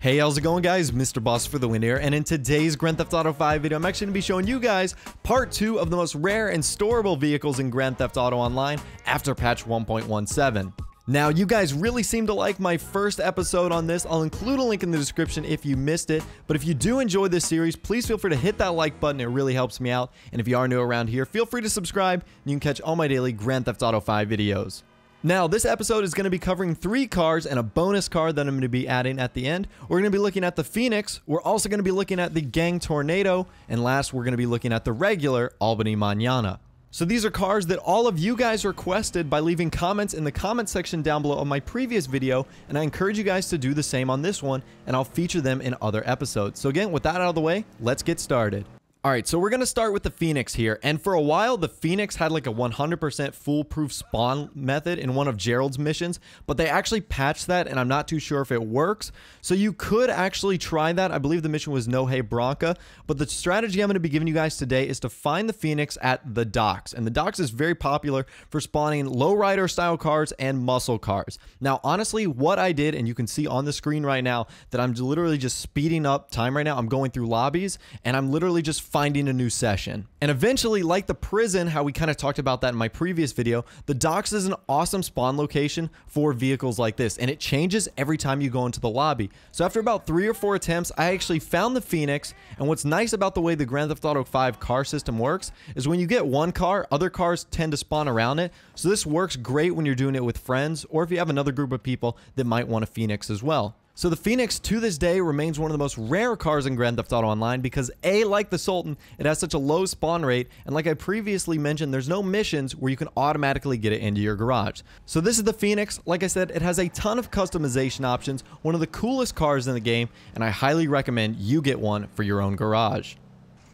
Hey, how's it going, guys? Mr. Boss for the win here, and in today's Grand Theft Auto 5 video, I'm actually going to be showing you guys part 2 of the most rare and storable vehicles in Grand Theft Auto Online after patch 1.17. Now, you guys really seem to like my first episode on this. I'll include a link in the description if you missed it, but if you do enjoy this series, please feel free to hit that like button. It really helps me out, and if you are new around here, feel free to subscribe, and you can catch all my daily Grand Theft Auto 5 videos. Now, this episode is going to be covering 3 cars and a bonus car that I'm going to be adding at the end. We're going to be looking at the Phoenix. We're also going to be looking at the Gang Tornado. And last, we're going to be looking at the regular Albany Manana. So these are cars that all of you guys requested by leaving comments in the comment section down below on my previous video. And I encourage you guys to do the same on this one. And I'll feature them in other episodes. So again, with that out of the way, let's get started. Alright, so we're going to start with the Phoenix here, and for a while the Phoenix had like a 100% foolproof spawn method in one of Gerald's missions, but they actually patched that and I'm not too sure if it works, so you could actually try that. I believe the mission was No Hey Bronca, but the strategy I'm going to be giving you guys today is to find the Phoenix at the docks, and the docks is very popular for spawning lowrider style cars and muscle cars. Now honestly, what I did, and you can see on the screen right now that I'm literally just speeding up time right now. I'm going through lobbies and I'm literally just finding a new session. And eventually, like the prison, how we kind of talked about that in my previous video, the docks is an awesome spawn location for vehicles like this, and it changes every time you go into the lobby. So after about 3 or 4 attempts, I actually found the Phoenix, and what's nice about the way the Grand Theft Auto 5 car system works is when you get one car, other cars tend to spawn around it. So this works great when you're doing it with friends, or if you have another group of people that might want a Phoenix as well. So the Phoenix to this day remains one of the most rare cars in Grand Theft Auto Online because A, like the Sultan, it has such a low spawn rate, and like I previously mentioned, there's no missions where you can automatically get it into your garage. So this is the Phoenix. Like I said, it has a ton of customization options, one of the coolest cars in the game, and I highly recommend you get one for your own garage.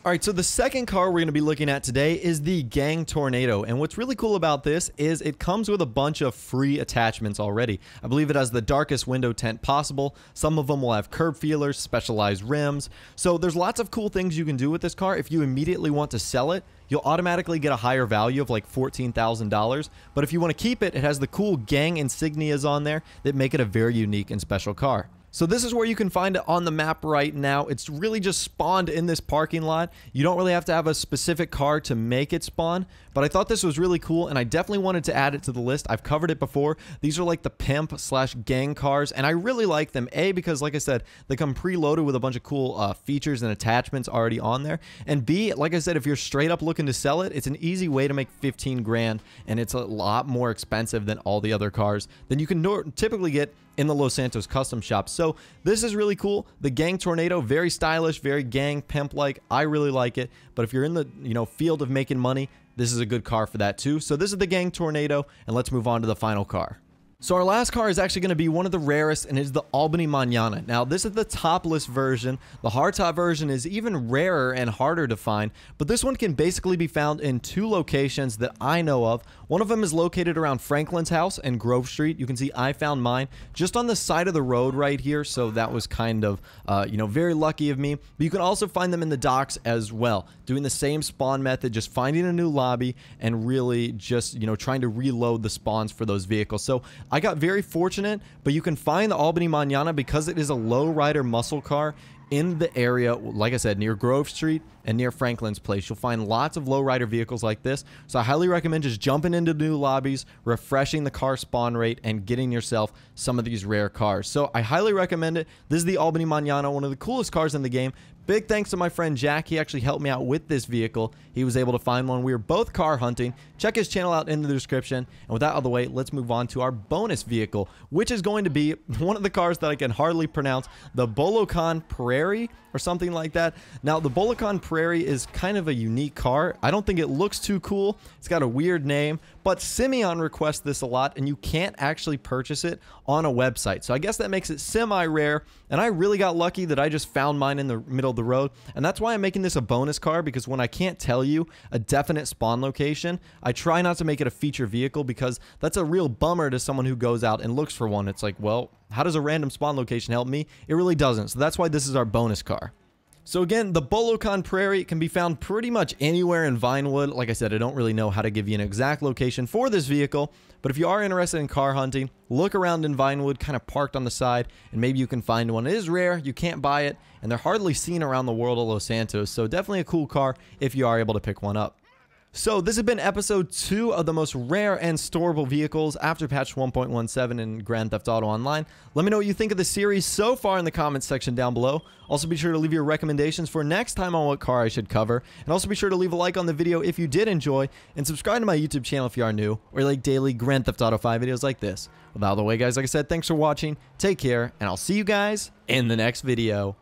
Alright, so the second car we're going to be looking at today is the Gang Tornado, and what's really cool about this is it comes with a bunch of free attachments already. I believe it has the darkest window tint possible. Some of them will have curb feelers, specialized rims, so there's lots of cool things you can do with this car. If you immediately want to sell it, you'll automatically get a higher value of like $14,000, but if you want to keep it, it has the cool gang insignias on there that make it a very unique and special car. So this is where you can find it on the map right now. It's really just spawned in this parking lot. You don't really have to have a specific car to make it spawn, but I thought this was really cool and I definitely wanted to add it to the list. I've covered it before. These are like the pimp slash gang cars, and I really like them. A, because like I said, they come preloaded with a bunch of cool features and attachments already on there, and B, like I said, if you're straight up looking to sell it, it's an easy way to make 15 grand, and it's a lot more expensive than all the other cars than you can typically get in the Los Santos custom shop. So this is really cool. The Gang Tornado, very stylish, very gang pimp like. I really like it, but if you're in the field of making money, this is a good car for that too. So this is the Gang Tornado, and let's move on to the final car. So our last car is actually going to be one of the rarest, and it's the Albany Manana. Now, this is the topless version. The hardtop version is even rarer and harder to find, but this one can basically be found in 2 locations that I know of. One of them is located around Franklin's house and Grove Street. You can see I found mine just on the side of the road right here, so that was kind of, very lucky of me. But you can also find them in the docks as well, doing the same spawn method, just finding a new lobby and really just, trying to reload the spawns for those vehicles. So I got very fortunate, but you can find the Albany Manana because it is a lowrider muscle car in the area, like I said, near Grove Street and near Franklin's place. You'll find lots of lowrider vehicles like this, so I highly recommend just jumping into new lobbies, refreshing the car spawn rate, and getting yourself some of these rare cars. So I highly recommend it. This is the Albany Manana, one of the coolest cars in the game. Big thanks to my friend Jack. He actually helped me out with this vehicle. He was able to find one. We were both car hunting. Check his channel out in the description. And with that out of the way, let's move on to our bonus vehicle, which is going to be one of the cars that I can hardly pronounce, the Bolocan Prairie or something like that. Now, the Bolocan Prairie is kind of a unique car. I don't think it looks too cool. It's got a weird name, but Simeon requests this a lot, and you can't actually purchase it on a website. So I guess that makes it semi-rare, and I really got lucky that I just found mine in the middle of the road, and that's why I'm making this a bonus car, because when I can't tell you a definite spawn location, I try not to make it a feature vehicle, because that's a real bummer to someone who goes out and looks for one. It's like, well, how does a random spawn location help me? It really doesn't. So that's why this is our bonus car. So again, the Bolocan Prairie can be found pretty much anywhere in Vinewood. Like I said, I don't really know how to give you an exact location for this vehicle, but if you are interested in car hunting, look around in Vinewood, kind of parked on the side, and maybe you can find one. It is rare, you can't buy it, and they're hardly seen around the world of Los Santos, so definitely a cool car if you are able to pick one up. So this has been episode 2 of the most rare and storable vehicles after patch 1.17 in Grand Theft Auto Online. Let me know what you think of the series so far in the comments section down below. Also be sure to leave your recommendations for next time on what car I should cover. And also be sure to leave a like on the video if you did enjoy, and subscribe to my YouTube channel if you are new, or you like daily Grand Theft Auto 5 videos like this. Well, by the way guys, like I said, thanks for watching, take care, and I'll see you guys in the next video.